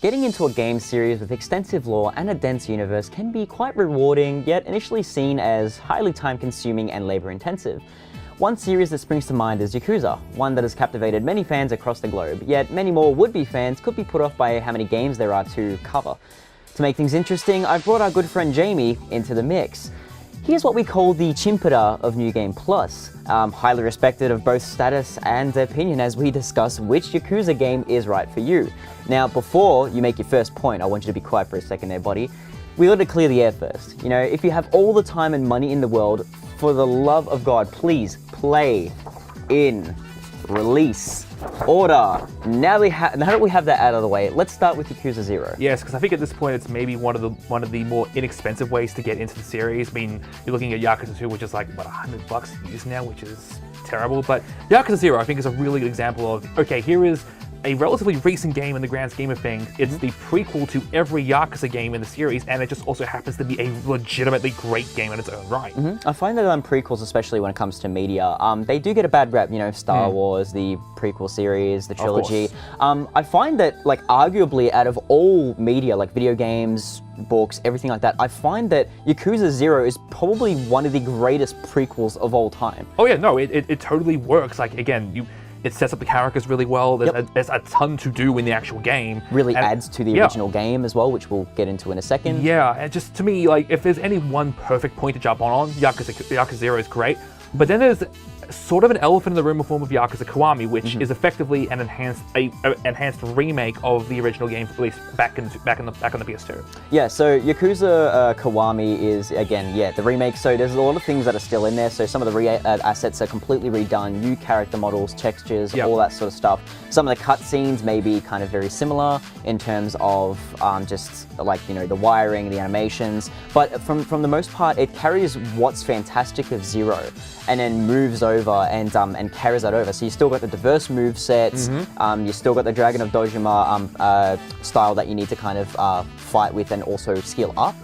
Getting into a game series with extensive lore and a dense universe can be quite rewarding, yet initially seen as highly time-consuming and labor-intensive. One series that springs to mind is Yakuza, one that has captivated many fans across the globe, yet many more would-be fans could be put off by how many games there are to cover. To make things interesting, I've brought our good friend Jamie into the mix. He is what we call the Chimpera of New Game Plus, highly respected of both status and opinion as we discuss which Yakuza game is right for you. Now, before you make your first point, I want you to be quiet for a second there, buddy. We got to clear the air first. You know, if you have all the time and money in the world, for the love of God, please play in release order. Now that we have that out of the way, let's start with Yakuza Zero. Yes, because I think at this point it's maybe one of the more inexpensive ways to get into the series. I mean, you're looking at Yakuza 2, which is like what, $100 used now, which is terrible. But Yakuza Zero, I think, is a really good example of, okay, here is a relatively recent game in the grand scheme of things. It's the prequel to every Yakuza game in the series, and it just also happens to be a legitimately great game in its own right. I find that prequels, especially when it comes to media, they do get a bad rep. You know, Star Wars, the prequel series, the trilogy. I find that, like, arguably out of all media, like video games, books, everything like that, I find that Yakuza Zero is probably one of the greatest prequels of all time. Oh yeah, no, it totally works. Like, again, it sets up the characters really well. There's a ton to do in the actual game. Really adds to the original game as well, which we'll get into in a second. Yeah, and just to me, like, if there's any one perfect point to jump on, Yakuza Zero is great. But then there's sort of an elephant in the room in the form of Yakuza Kiwami, which is effectively an enhanced remake of the original game, released back on the PS2. Yeah, so Yakuza Kiwami is, again, the remake. So there's a lot of things that are still in there. So some of the assets are completely redone, new character models, textures, all that sort of stuff. Some of the cutscenes may be kind of very similar in terms of just like, you know, the wiring, the animations. But from the most part, it carries what's fantastic of Zero and then moves over and carries that over. So you still got the diverse move sets, you still got the Dragon of Dojima style that you need to kind of fight with and also skill up.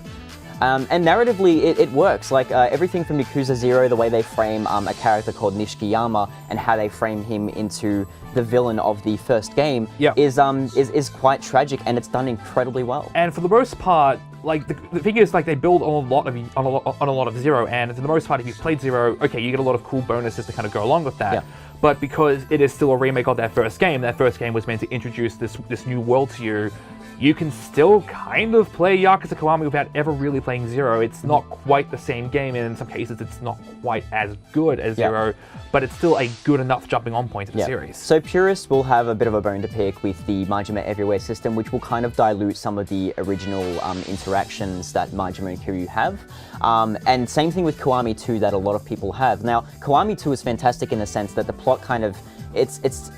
And narratively, it works. Like everything from Yakuza Zero, the way they frame a character called Nishikiyama and how they frame him into the villain of the first game is quite tragic, and it's done incredibly well. And for the most part, like the thing is, like, they build on a lot of Zero, and for the most part, if you've played Zero, okay, you get a lot of cool bonuses to kind of go along with that. Yeah. But because it is still a remake of that first game was meant to introduce this new world to you. You can still kind of play Yakuza Kiwami without ever really playing Zero. It's not quite the same game, and in some cases it's not quite as good as Zero, but it's still a good enough jumping on point in the series. So purists will have a bit of a bone to pick with the Majima Everywhere system, which will kind of dilute some of the original interactions that Majima and Kiryu have. And same thing with Kiwami 2 that a lot of people have. Now, Kiwami 2 is fantastic in the sense that the plot kind of it's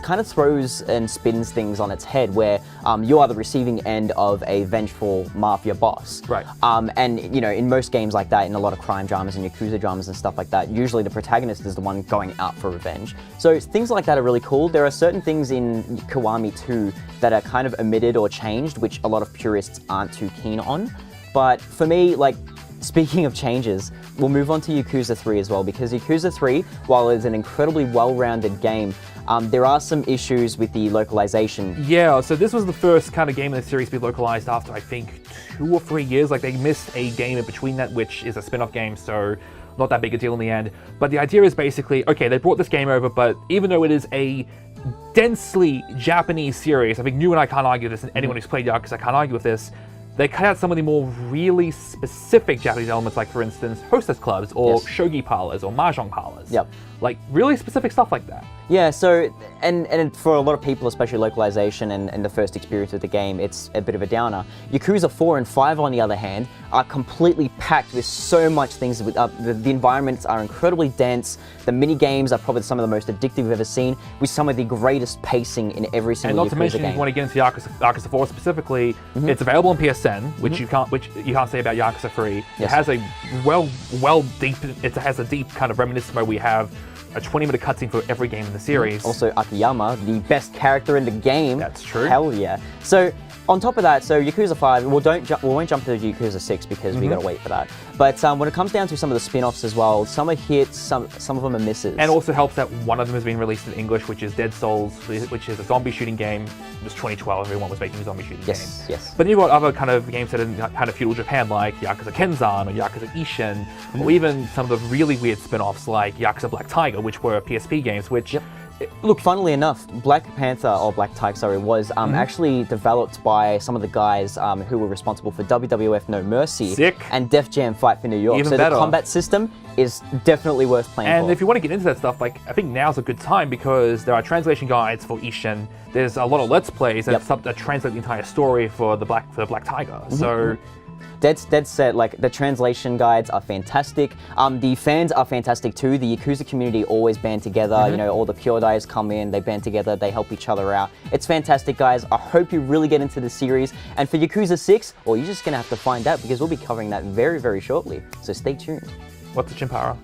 kind of throws and spins things on its head, where you are the receiving end of a vengeful mafia boss. Right. And you know, in most games like that, in a lot of crime dramas and Yakuza dramas and stuff like that, usually the protagonist is the one going out for revenge. So things like that are really cool. There are certain things in Kiwami 2 that are kind of omitted or changed, which a lot of purists aren't too keen on. But for me, like, speaking of changes, we'll move on to Yakuza 3 as well, because Yakuza 3, while it's an incredibly well-rounded game, there are some issues with the localization. Yeah, so this was the first kind of game in the series to be localized after, I think, 2 or 3 years. Like, they missed a game in between that, which is a spin-off game, so not that big a deal in the end. But the idea is basically, okay, they brought this game over, but even though it is a densely Japanese series, I think you and I can't argue this, and anyone who's played Yakuza can't argue with this, they cut out some of the more really specific Japanese elements, like, for instance, hostess clubs, or shogi parlors, or mahjong parlors. Like, really specific stuff like that. Yeah, so, and for a lot of people, especially localization and the first experience of the game, it's a bit of a downer. Yakuza 4 and 5, on the other hand, are completely packed with so much things. The environments are incredibly dense. The mini-games are probably some of the most addictive we've ever seen, with some of the greatest pacing in every single Yakuza game. And not to mention, if you want to get into Yakuza 4 specifically, it's available on PSN, which you can't say about Yakuza 3. It has a deep kind of reminiscent mode. We have a 20-minute cutscene for every game in the series. Also, Akiyama, the best character in the game. That's true. Hell yeah. So, on top of that, so Yakuza 5, we won't jump to Yakuza 6 because we gotta wait for that. But when it comes down to some of the spin-offs as well, some are hits, some of them are misses. And also helps that one of them has been released in English, which is Dead Souls, which is a zombie shooting game. It was 2012, everyone was making a zombie shooting game. Yes. But then you've got other kind of games set in kind of feudal Japan, like Yakuza Kenzan or Yakuza Ishin, or even some of the really weird spin-offs like Yakuza Black Tiger, which were PSP games, which... Look, funnily enough, Black Tiger, sorry, was actually developed by some of the guys who were responsible for WWF No Mercy and Def Jam Fight for New York. Even so better. The combat system is definitely worth playing And for. if you want to get into that stuff, like I think now's a good time because there are translation guides for Ishin. There's a lot of Let's Plays that translate the entire story for the Black Tiger. So. Dead set, like the translation guides are fantastic. The fans are fantastic too. The Yakuza community always band together. You know, all the Kyodais come in, they band together, they help each other out. It's fantastic, guys. I hope you really get into the series. And for Yakuza 6, well, you're just gonna have to find out because we'll be covering that very, very shortly. So stay tuned. What's the Chimpara?